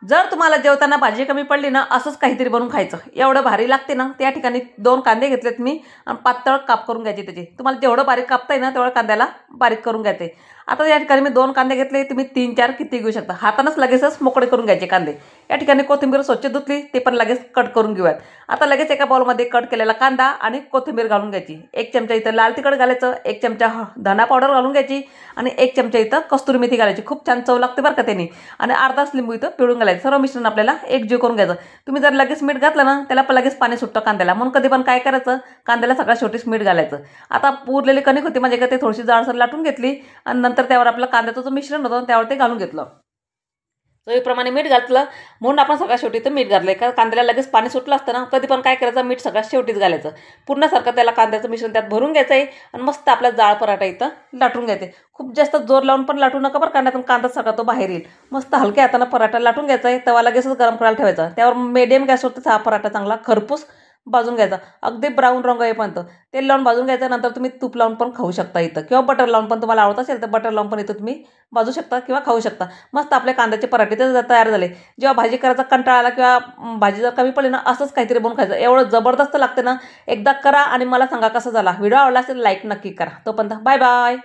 जर तुम्हाला जेवताना भाजी कमी पडली ना, असंच काहीतरी बनवून खायचं, एवढं भारी लागते ना। त्या ठिकाणी 2 कांदे घेतलेत मी आणि पातळ काप करून घ्यायचे त्याचे। तुम्हाला जेवढं बारीक कापताय ना तेवढं कांद्याला बारीक करून घ्यायचे। आता या ठिकाणी मी 2 कांदे घेतले, तुम्ही 3-4 किती घेऊ शकता। हातानंच लगेचच मोकळे करून घ्यायचे कांदे। या ठिकाणी कोथिंबीर स्वच्छ धुतली, ते पण लगेच कट करून घेऊयात। आता लगेच एका बाउलमध्ये कट केलेला कांदा आणि कोथिंबीर घालून घ्यायची। 1 चमचा इथं लाल तिखट घालायचं, 1 चमचा धना पावडर घालून घ्यायची आणि 1 चमचा इथं कस्तुरी मेथी घालायची। खूप छान चव लागते बरं का त्याने। आणि अर्धाच लिंबू इथं पिळून घालायचं। सर्व मिश्रण आपल्याला एकजीव करून घ्यायचं। तुम्ही जर लगेच मीठ घातलं ना, त्याला पण लगेच पाणी सुटतं कांद्याला, म्हणून कधी पण काय करायचं, कांद्याला सगळ्यात शेवटीच मीठ घालायचं। आता उरलेली कणिक होती माझ्या ते थोडीशी जाडसर लाटून घेतली आणि नंतर त्यावर आपलं कांद्याचं जो मिश्रण होतं त्यावर ते घालून घेतलं। चवीप्रमाणे मीठ घातलं, म्हणून आपण सगळ्यात शेवटी तर मीठ घातलंय, कारण कांद्याला लगेच पाणी सुटलं असतं ना। कधी पण काय करायचं, मीठ सगळ्यात शेवटीच घालायचं। पूर्णसारखं त्याला कांद्याचं मिश्रण त्यात भरून घ्यायचं आहे आणि मस्त आपला जाळ पराठा इथं लाटून घ्यायचे। खूप जास्त जोर लावून पण लाटू नका बरं, कांद्यातून कांदा सगळा तो बाहेर येईल। मस्त हलक्या हातानं पराठा लाटून घ्यायचा आहे। तवा लगेचच गरम करायला ठेवायचा, त्यावर मीडियम गॅसवरती हा पराठा चांगला खरपूस भाजून घ्यायचा, अगदी ब्राऊन रंग येईपर्यंत तेल लावून भाजून घ्यायचं। नंतर तुम्ही तूप लावून पण खाऊ शकता इथं, किंवा बटर लावून पण तुम्हाला आवडत असेल तर बटर लावून पण इथं तुम्ही भाजू शकता किंवा खाऊ शकता। मस्त आपले कांद्याचे पराठे तर तयार झाले। जेव्हा भाजी करायचा कंटाळा आला किंवा भाजी जर कमी पडली ना, असंच काहीतरी बनवून खायचं, एवढं जबरदस्त लागते ना। एकदा करा आणि मला सांगा कसा झाला। व्हिडिओ आवडला असेल लाईक नक्की करा। तोपर्यंत बाय बाय।